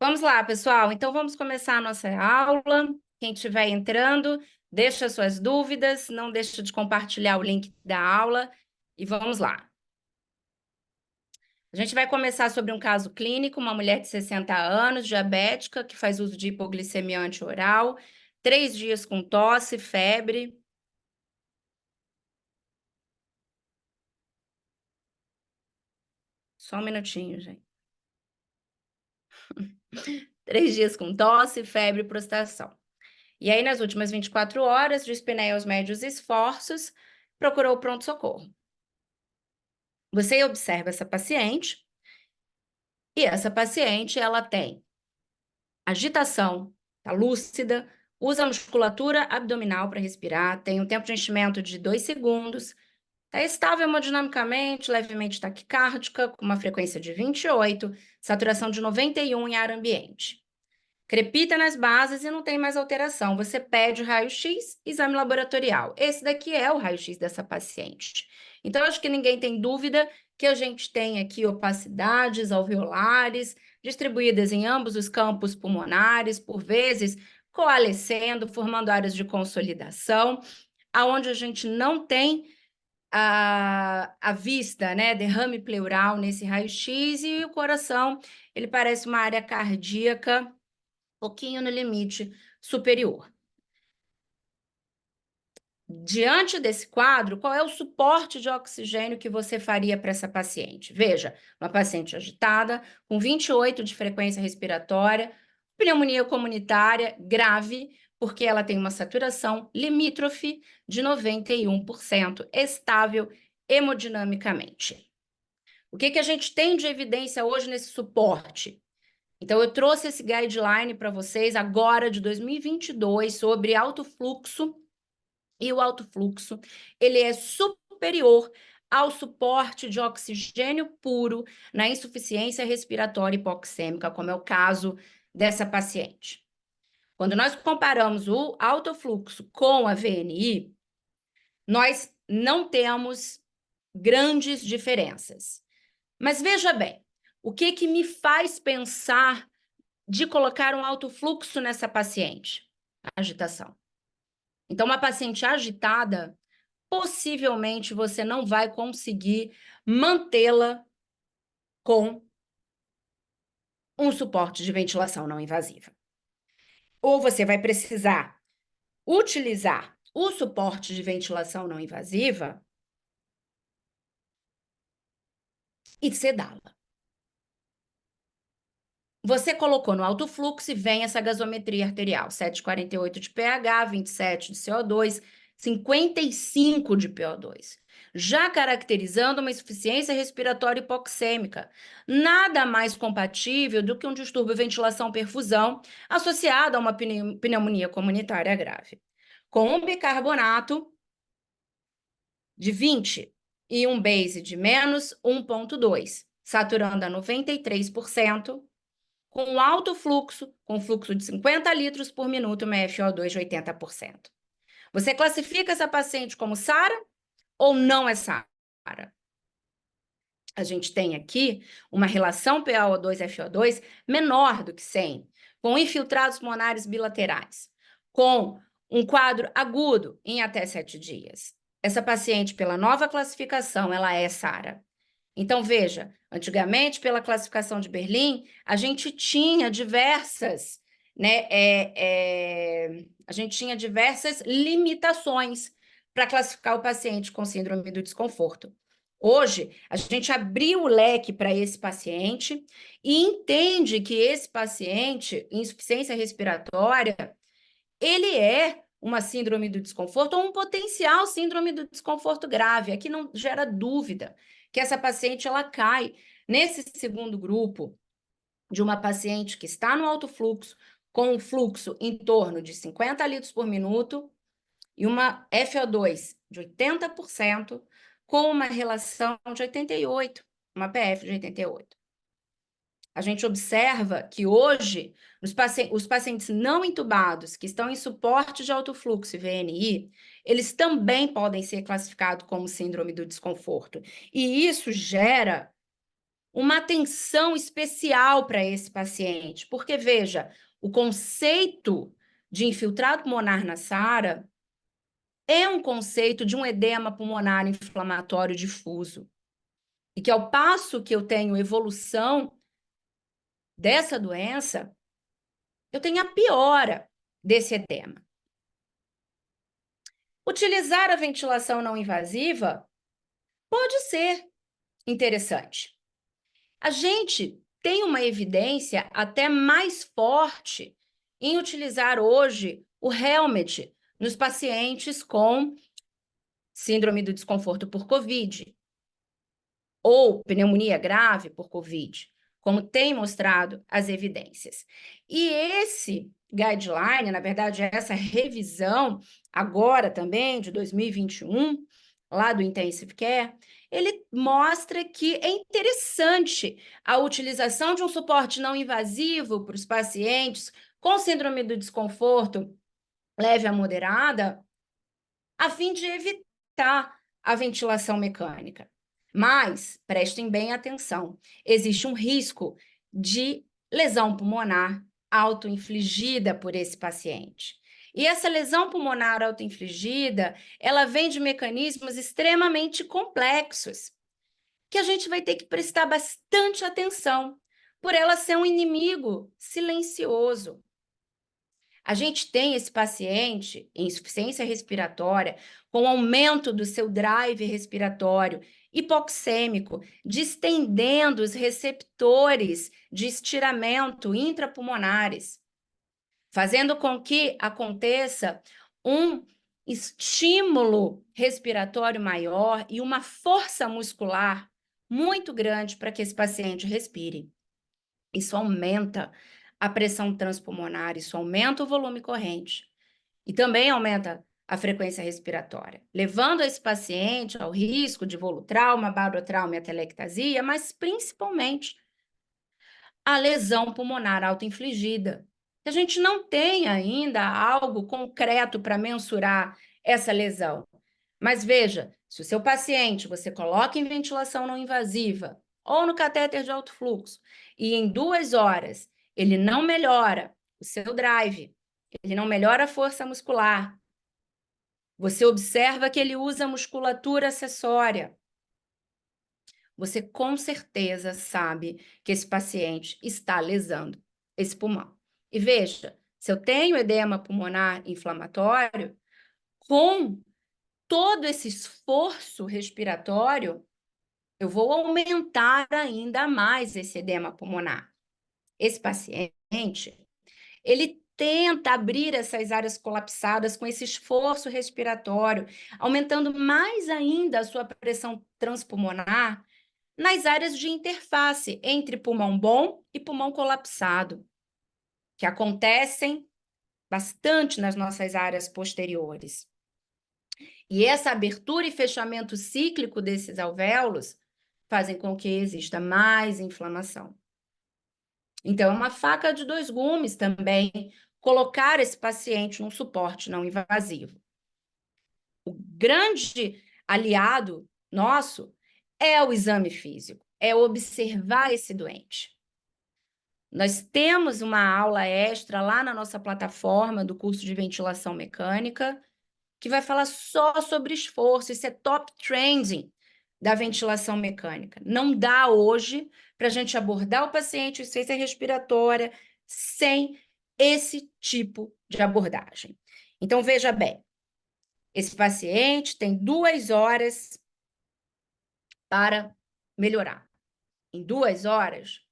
Vamos lá, pessoal. Então, vamos começar a nossa aula. Quem estiver entrando, deixa suas dúvidas, não deixa de compartilhar o link da aula e vamos lá. A gente vai começar sobre um caso clínico, uma mulher de 60 anos, diabética, que faz uso de hipoglicemia antioral, 3 dias com tosse, febre. Só um minutinho, gente. 3 dias com tosse, febre e prostração. E aí, nas últimas 24 horas, dispneia aos médios esforços, procurou o pronto-socorro. Você observa essa paciente, e essa paciente, ela tem agitação, tá lúcida, usa a musculatura abdominal para respirar, tem um tempo de enchimento de 2 segundos, está estável hemodinamicamente, levemente taquicárdica, com uma frequência de 28, saturação de 91 em ar ambiente. Crepita nas bases e não tem mais alteração. Você pede raio-x, exame laboratorial. Esse daqui é o raio-x dessa paciente. Então, acho que ninguém tem dúvida que a gente tem aqui opacidades alveolares distribuídas em ambos os campos pulmonares, por vezes coalescendo, formando áreas de consolidação, aonde a gente não tem a vista, né, derrame pleural nesse raio-x, e o coração, ele parece uma área cardíaca pouquinho no limite superior. Diante desse quadro, qual é o suporte de oxigênio que você faria para essa paciente? Veja, uma paciente agitada, com 28 de frequência respiratória, pneumonia comunitária grave, porque ela tem uma saturação limítrofe de 91%, estável hemodinamicamente. O que a gente tem de evidência hoje nesse suporte? Então, eu trouxe esse guideline para vocês agora de 2022 sobre alto fluxo, e o alto fluxo, ele é superior ao suporte de oxigênio puro na insuficiência respiratória hipoxêmica, como é o caso dessa paciente. Quando nós comparamos o alto fluxo com a VNI, nós não temos grandes diferenças. Mas veja bem, o que me faz pensar de colocar um alto fluxo nessa paciente? Agitação. Então, uma paciente agitada, possivelmente você não vai conseguir mantê-la com um suporte de ventilação não invasiva. Ou você vai precisar utilizar o suporte de ventilação não invasiva e sedá-la. Você colocou no alto fluxo e vem essa gasometria arterial, 7,48 de pH, 27 de CO2, 55 de PO2, já caracterizando uma insuficiência respiratória hipoxêmica, nada mais compatível do que um distúrbio ventilação-perfusão associado a uma pneumonia comunitária grave. Com um bicarbonato de 20 e um base de menos 1,2, saturando a 93%, com alto fluxo, com fluxo de 50 litros por minuto, uma FO2 de 80%. Você classifica essa paciente como SARA ou não é SARA? A gente tem aqui uma relação PaO2-FO2 menor do que 100, com infiltrados pulmonares bilaterais, com um quadro agudo em até 7 dias. Essa paciente, pela nova classificação, ela é SARA. Então, veja, antigamente, pela classificação de Berlim, a gente tinha diversas, né, a gente tinha diversas limitações para classificar o paciente com síndrome do desconforto. Hoje, a gente abriu o leque para esse paciente e entende que esse paciente, insuficiência respiratória, ele é uma síndrome do desconforto ou um potencial síndrome do desconforto grave. Aqui não gera dúvida que essa paciente ela cai nesse segundo grupo de uma paciente que está no alto fluxo, com um fluxo em torno de 50 litros por minuto e uma FO2 de 80%, com uma relação de 88, uma PF de 88. A gente observa que hoje os pacientes não intubados que estão em suporte de alto fluxo e VNI, eles também podem ser classificados como síndrome do desconforto. E isso gera uma atenção especial para esse paciente, porque, veja, o conceito de infiltrado pulmonar na SARA é um conceito de um edema pulmonar inflamatório difuso, e que ao passo que eu tenho evolução dessa doença, eu tenho a piora desse edema. Utilizar a ventilação não invasiva pode ser interessante. A gente tem uma evidência até mais forte em utilizar hoje o helmet nos pacientes com síndrome do desconforto por COVID ou pneumonia grave por COVID, como tem mostrado as evidências. E esse guideline, na verdade, essa revisão, agora também, de 2021, lá do Intensive Care, ele mostra que é interessante a utilização de um suporte não invasivo para os pacientes com síndrome do desconforto leve a moderada, a fim de evitar a ventilação mecânica. Mas, prestem bem atenção, existe um risco de lesão pulmonar autoinfligida por esse paciente. E essa lesão pulmonar autoinfligida, ela vem de mecanismos extremamente complexos, que a gente vai ter que prestar bastante atenção, por ela ser um inimigo silencioso. A gente tem esse paciente em insuficiência respiratória, com aumento do seu drive respiratório hipoxêmico, distendendo os receptores de estiramento intrapulmonares, fazendo com que aconteça um estímulo respiratório maior e uma força muscular muito grande para que esse paciente respire. Isso aumenta a pressão transpulmonar, isso aumenta o volume corrente e também aumenta a frequência respiratória, levando esse paciente ao risco de volutrauma, barotrauma e atelectasia, mas principalmente a lesão pulmonar autoinfligida. A gente não tem ainda algo concreto para mensurar essa lesão. Mas veja, se o seu paciente você coloca em ventilação não invasiva ou no catéter de alto fluxo e em 2 horas ele não melhora o seu drive, ele não melhora a força muscular, você observa que ele usa musculatura acessória, você com certeza sabe que esse paciente está lesando esse pulmão. E veja, se eu tenho edema pulmonar inflamatório, com todo esse esforço respiratório, eu vou aumentar ainda mais esse edema pulmonar. Esse paciente, ele tenta abrir essas áreas colapsadas com esse esforço respiratório, aumentando mais ainda a sua pressão transpulmonar nas áreas de interface entre pulmão bom e pulmão colapsado, que acontecem bastante nas nossas áreas posteriores. E essa abertura e fechamento cíclico desses alvéolos fazem com que exista mais inflamação. Então, é uma faca de 2 gumes também colocar esse paciente num suporte não invasivo. O grande aliado nosso é o exame físico, é observar esse doente. Nós temos uma aula extra lá na nossa plataforma do curso de ventilação mecânica, que vai falar só sobre esforço, isso é top trending da ventilação mecânica. Não dá hoje para a gente abordar o paciente de insuficiência respiratória sem esse tipo de abordagem. Então, veja bem, esse paciente tem 2 horas para melhorar. Em 2 horas,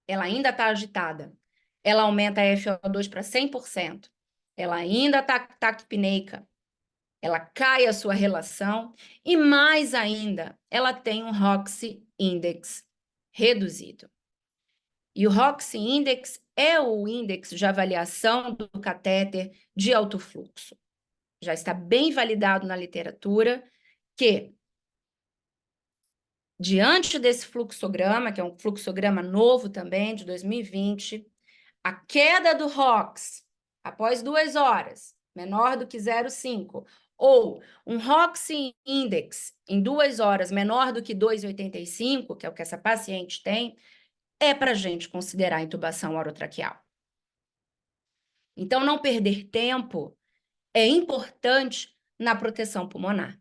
ela ainda está agitada, ela aumenta a FO2 para 100%, ela ainda está taquipneica, ela cai a sua relação e, mais ainda, ela tem um Roxy Index reduzido. E o Roxy Index é o índice de avaliação do catéter de alto fluxo. Já está bem validado na literatura que, diante desse fluxograma, que é um fluxograma novo também, de 2020, a queda do ROX após 2 horas, menor do que 0,5, ou um Roxy Index em 2 horas menor do que 2,85, que é o que essa paciente tem, é para a gente considerar intubação orotraqueal. Então, não perder tempo é importante na proteção pulmonar.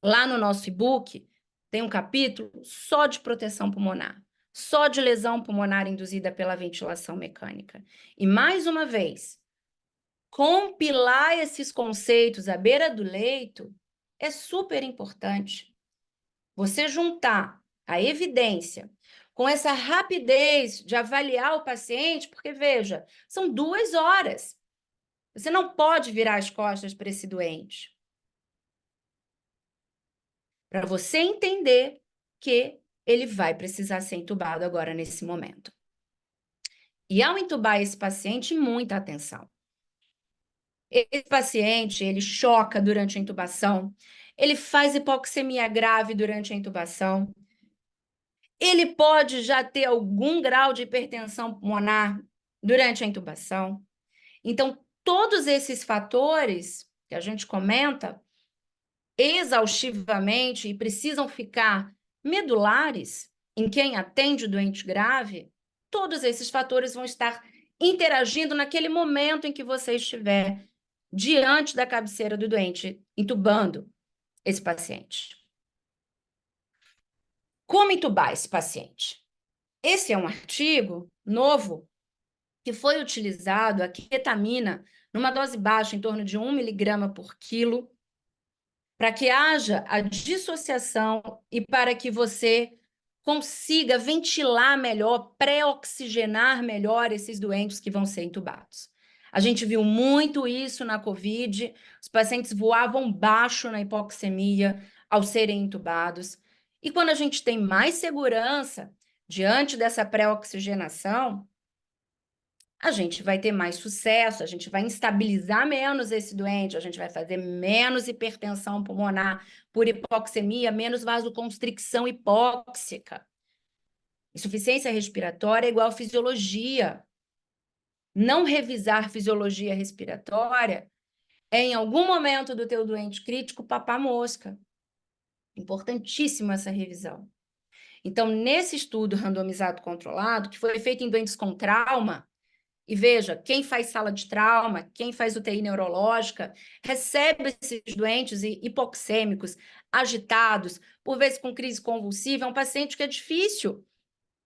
Lá no nosso e-book tem um capítulo só de proteção pulmonar, só de lesão pulmonar induzida pela ventilação mecânica. E, mais uma vez, compilar esses conceitos à beira do leito é super importante. Você juntar a evidência com essa rapidez de avaliar o paciente, porque, veja, são 2 horas. Você não pode virar as costas para esse doente. Para você entender que ele vai precisar ser entubado agora nesse momento. E ao entubar esse paciente, muita atenção. Esse paciente, ele choca durante a intubação, ele faz hipoxemia grave durante a intubação, ele pode já ter algum grau de hipertensão pulmonar durante a intubação. Então, todos esses fatores que a gente comenta exaustivamente e precisam ficar medulares em quem atende o doente grave, todos esses fatores vão estar interagindo naquele momento em que você estiver diante da cabeceira do doente, intubando esse paciente. Como intubar esse paciente? Esse é um artigo novo que foi utilizado a ketamina numa dose baixa, em torno de 1 miligrama por quilo, para que haja a dissociação e para que você consiga ventilar melhor, pré-oxigenar melhor esses doentes que vão ser intubados. A gente viu muito isso na COVID, os pacientes voavam baixo na hipoxemia ao serem intubados. E quando a gente tem mais segurança diante dessa pré-oxigenação, a gente vai ter mais sucesso, a gente vai instabilizar menos esse doente, a gente vai fazer menos hipertensão pulmonar por hipoxemia, menos vasoconstricção hipóxica. Insuficiência respiratória é igual fisiologia. Não revisar fisiologia respiratória é, em algum momento do teu doente crítico, papar mosca. Importantíssima essa revisão. Então, nesse estudo randomizado controlado, que foi feito em doentes com trauma, e veja, quem faz sala de trauma, quem faz UTI neurológica, recebe esses doentes hipoxêmicos, agitados, por vezes com crise convulsiva, é um paciente que é difícil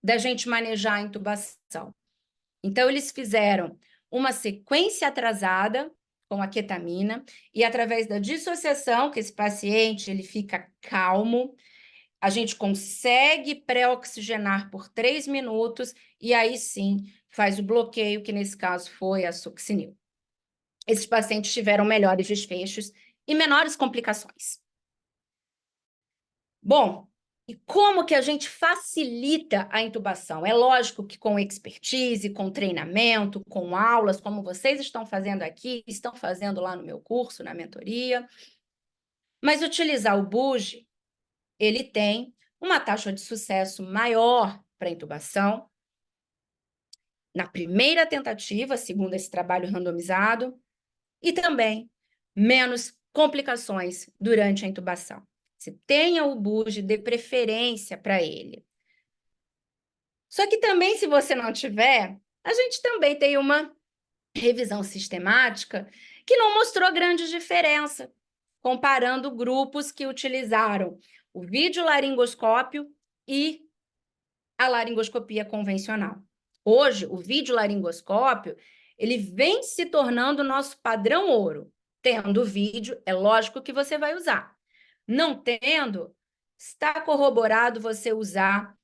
da gente manejar a intubação. Então, eles fizeram uma sequência atrasada com a ketamina e através da dissociação, que esse paciente ele fica calmo, a gente consegue pré-oxigenar por 3 minutos e aí sim faz o bloqueio, que nesse caso foi a succinil. Esses pacientes tiveram melhores desfechos e menores complicações. Bom, e como que a gente facilita a intubação? É lógico que com expertise, com treinamento, com aulas, como vocês estão fazendo aqui, estão fazendo lá no meu curso, na mentoria. Mas utilizar o BUG, ele tem uma taxa de sucesso maior para intubação na primeira tentativa, segundo esse trabalho randomizado, e também menos complicações durante a intubação. Se tenha o BUG, dê preferência para ele. Só que também, se você não tiver, a gente também tem uma revisão sistemática que não mostrou grande diferença, comparando grupos que utilizaram o videolaringoscópio e a laringoscopia convencional. Hoje, o videolaringoscópio, ele vem se tornando o nosso padrão ouro. Tendo vídeo, é lógico que você vai usar. Não tendo, está corroborado você usar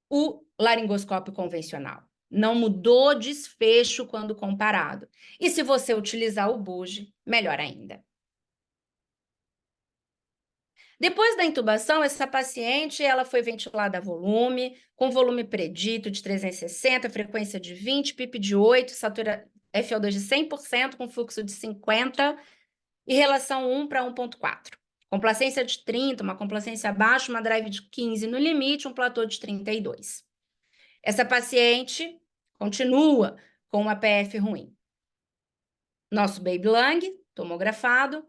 o laringoscópio convencional. Não mudou desfecho quando comparado. E se você utilizar o BUG, melhor ainda. Depois da intubação, essa paciente ela foi ventilada a volume, com volume predito de 360, frequência de 20, PIP de 8, FO2 de 100%, com fluxo de 50 e relação 1 para 1,4. Complacência de 30, uma complacência baixa, uma drive de 15 no limite, um platô de 32. Essa paciente continua com uma PF ruim. Nosso baby lung tomografado.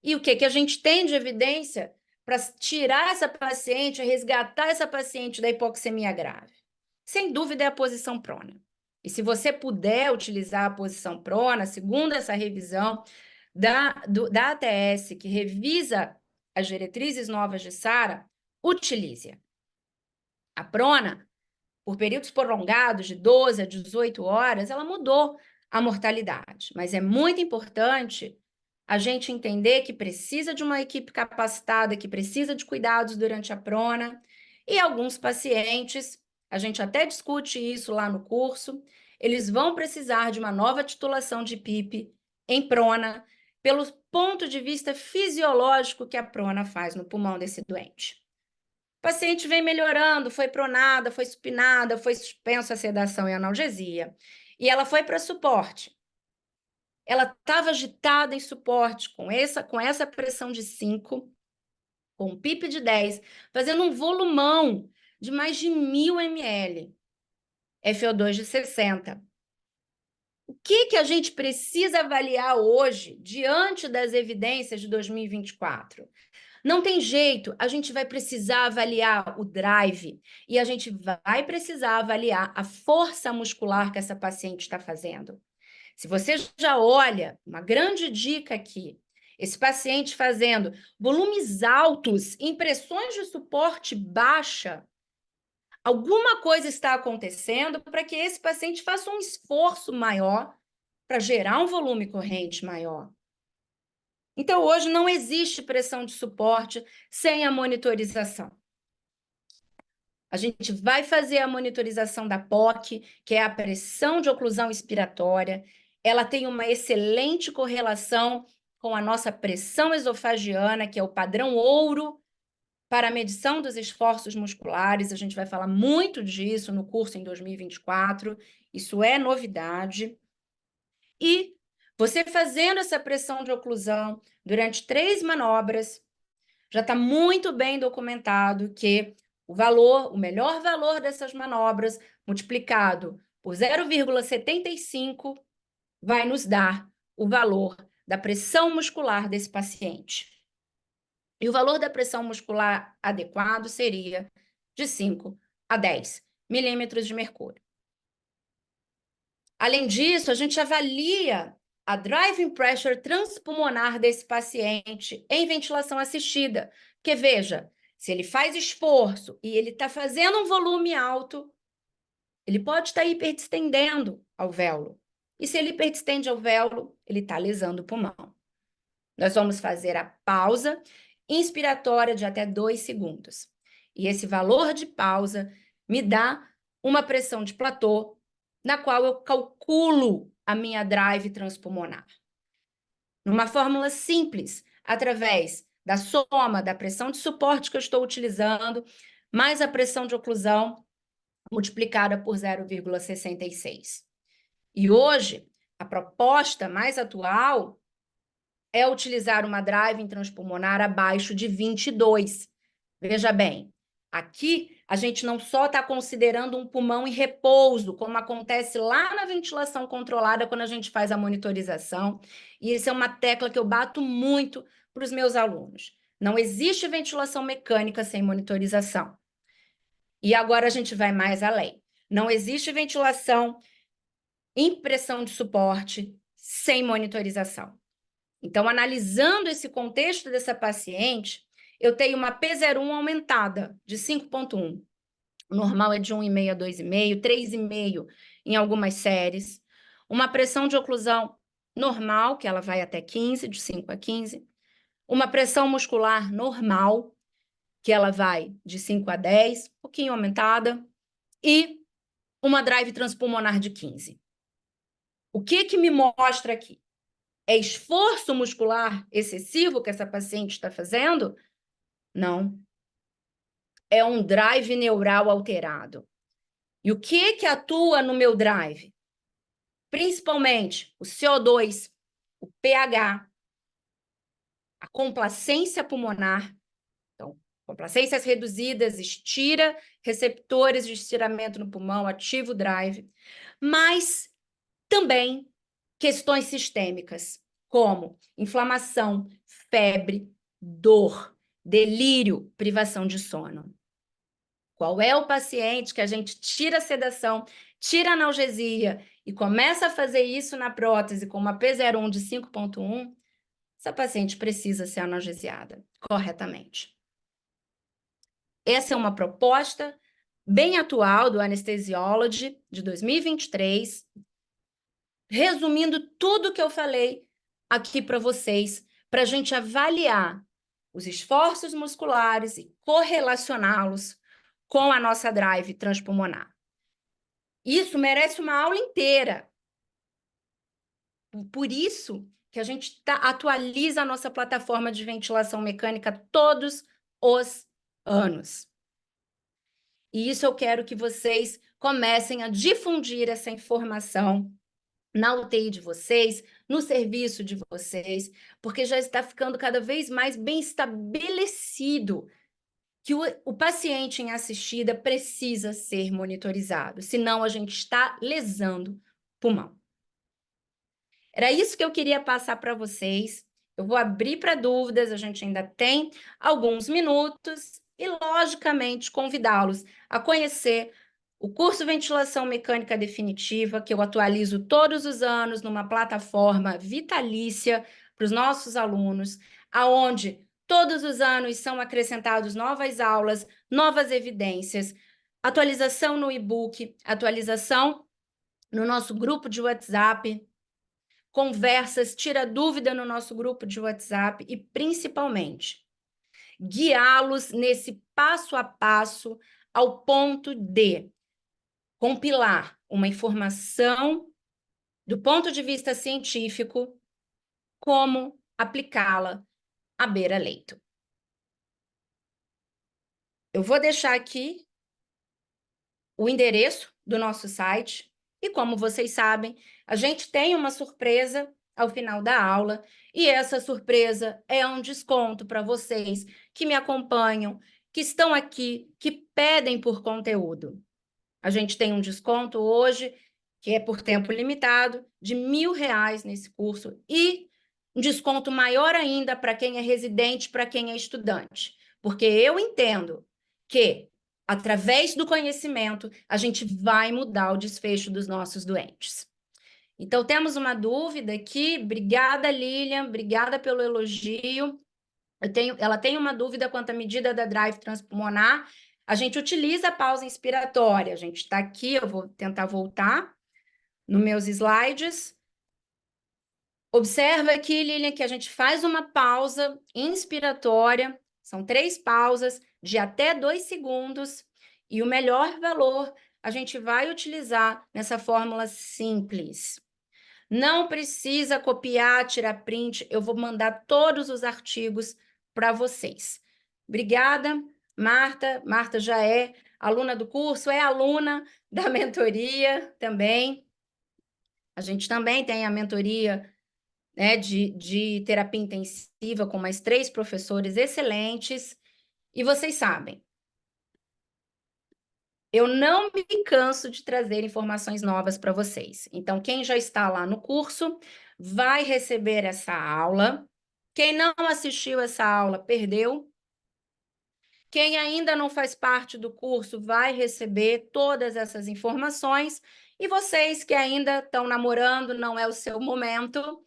E o que a gente tem de evidência para tirar essa paciente, resgatar essa paciente da hipoxemia grave? Sem dúvida é a posição prona. E se você puder utilizar a posição prona, segundo essa revisão da ATS, que revisa as diretrizes novas de SARA, utilize-a. A prona, por períodos prolongados de 12 a 18 horas, ela mudou a mortalidade. Mas é muito importante a gente entender que precisa de uma equipe capacitada, que precisa de cuidados durante a prona, e alguns pacientes, a gente até discute isso lá no curso, eles vão precisar de uma nova titulação de PIP em prona, pelo ponto de vista fisiológico que a prona faz no pulmão desse doente. O paciente vem melhorando, foi pronada, foi supinada, foi suspensa a sedação e analgesia, e ela foi para suporte. Ela estava agitada em suporte, com essa pressão de 5, com um PIP de 10, fazendo um volumão de mais de 1.000 ml, FO2 de 60. O que a gente precisa avaliar hoje, diante das evidências de 2024? Não tem jeito, a gente vai precisar avaliar o drive e a gente vai precisar avaliar a força muscular que essa paciente está fazendo. Se você já olha, uma grande dica aqui, esse paciente fazendo volumes altos, impressões de suporte baixa, alguma coisa está acontecendo para que esse paciente faça um esforço maior para gerar um volume corrente maior. Então, hoje não existe pressão de suporte sem a monitorização. A gente vai fazer a monitorização da POC, que é a pressão de oclusão expiratória. Ela tem uma excelente correlação com a nossa pressão esofagiana, que é o padrão ouro para a medição dos esforços musculares. A gente vai falar muito disso no curso em 2024. Isso é novidade. E você fazendo essa pressão de oclusão durante 3 manobras, já está muito bem documentado que o melhor valor dessas manobras, multiplicado por 0,75, vai nos dar o valor da pressão muscular desse paciente. E o valor da pressão muscular adequado seria de 5 a 10 milímetros de mercúrio. Além disso, a gente avalia a driving pressure transpulmonar desse paciente em ventilação assistida. Porque, veja, se ele faz esforço e ele está fazendo um volume alto, ele pode estar hiperdistendendo alvéolo. E se ele hiperdistende alvéolo, ele está lesando o pulmão. Nós vamos fazer a pausa inspiratória de até 2 segundos. E esse valor de pausa me dá uma pressão de platô, na qual eu calculo a minha drive transpulmonar. Numa fórmula simples, através da soma da pressão de suporte que eu estou utilizando, mais a pressão de oclusão, multiplicada por 0,66. E hoje, a proposta mais atual é utilizar uma drive transpulmonar abaixo de 22. Veja bem, aqui a gente não só está considerando um pulmão em repouso, como acontece lá na ventilação controlada quando a gente faz a monitorização, e isso é uma tecla que eu bato muito para os meus alunos. Não existe ventilação mecânica sem monitorização. E agora a gente vai mais além. Não existe ventilação em pressão de suporte sem monitorização. Então, analisando esse contexto dessa paciente, eu tenho uma P01 aumentada de 5,1. O normal é de 1,5 a 2,5, 3,5 em algumas séries. Uma pressão de oclusão normal, que ela vai até 15, de 5 a 15. Uma pressão muscular normal, que ela vai de 5 a 10, um pouquinho aumentada. E uma drive transpulmonar de 15. O que me mostra aqui? É esforço muscular excessivo que essa paciente está fazendo? Não. É um drive neural alterado. E o que atua no meu drive? Principalmente o CO2, o pH, a complacência pulmonar. Então, complacências reduzidas, estira receptores de estiramento no pulmão, ativa o drive. Mas também questões sistêmicas, como inflamação, febre, dor, delírio, privação de sono. Qual é o paciente que a gente tira a sedação, tira a analgesia e começa a fazer isso na prótese com uma P01 de 5,1? Essa paciente precisa ser analgesiada corretamente. Essa é uma proposta bem atual do Anesthesiology de 2023, resumindo tudo que eu falei aqui para vocês, para a gente avaliar os esforços musculares e correlacioná-los com a nossa drive transpulmonar. Isso merece uma aula inteira. Por isso que a gente atualiza a nossa plataforma de ventilação mecânica todos os anos. E isso eu quero que vocês comecem a difundir essa informação na UTI de vocês, no serviço de vocês, porque já está ficando cada vez mais bem estabelecido que o paciente em assistida precisa ser monitorizado, senão a gente está lesando o pulmão. Era isso que eu queria passar para vocês. Eu vou abrir para dúvidas, a gente ainda tem alguns minutos e, logicamente, convidá-los a conhecer o curso Ventilação Mecânica Definitiva, que eu atualizo todos os anos numa plataforma vitalícia para os nossos alunos, aonde todos os anos são acrescentados novas aulas, novas evidências, atualização no e-book, atualização no nosso grupo de WhatsApp, conversas, tira dúvida no nosso grupo de WhatsApp e, principalmente, guiá-los nesse passo a passo ao ponto de compilar uma informação do ponto de vista científico, como aplicá-la à beira-leito. Eu vou deixar aqui o endereço do nosso site e, como vocês sabem, a gente tem uma surpresa ao final da aula, e essa surpresa é um desconto para vocês que me acompanham, que estão aqui, que pedem por conteúdo. A gente tem um desconto hoje, que é por tempo limitado, de R$ 1.000 nesse curso, e um desconto maior ainda para quem é residente, para quem é estudante. Porque eu entendo que, através do conhecimento, a gente vai mudar o desfecho dos nossos doentes. Então, temos uma dúvida aqui. Obrigada, Lilian, obrigada pelo elogio. Ela tem uma dúvida quanto à medida da drive transpulmonar. A gente utiliza a pausa inspiratória. A gente está aqui, eu vou tentar voltar nos meus slides. Observa aqui, Lilian, que a gente faz uma pausa inspiratória. São 3 pausas de até 2 segundos. E o melhor valor a gente vai utilizar nessa fórmula simples. Não precisa copiar, tirar print. Eu vou mandar todos os artigos para vocês. Obrigada, Marta. Marta já é aluna do curso, é aluna da mentoria também. A gente também tem a mentoria, né, de terapia intensiva com mais 3 professores excelentes. E vocês sabem, eu não me canso de trazer informações novas para vocês. Então, quem já está lá no curso vai receber essa aula. Quem não assistiu essa aula, perdeu. Quem ainda não faz parte do curso vai receber todas essas informações. E vocês que ainda estão namorando, não é o seu momento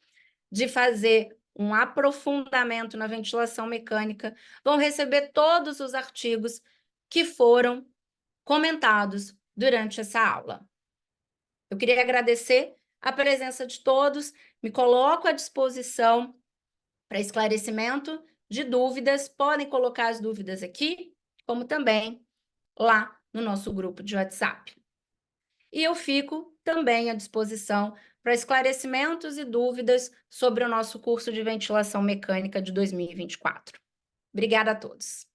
de fazer um aprofundamento na ventilação mecânica, vão receber todos os artigos que foram comentados durante essa aula. Eu queria agradecer a presença de todos, me coloco à disposição para esclarecimento de dúvidas, podem colocar as dúvidas aqui, como também lá no nosso grupo de WhatsApp. E eu fico também à disposição para esclarecimentos e dúvidas sobre o nosso curso de ventilação mecânica de 2024. Obrigada a todos.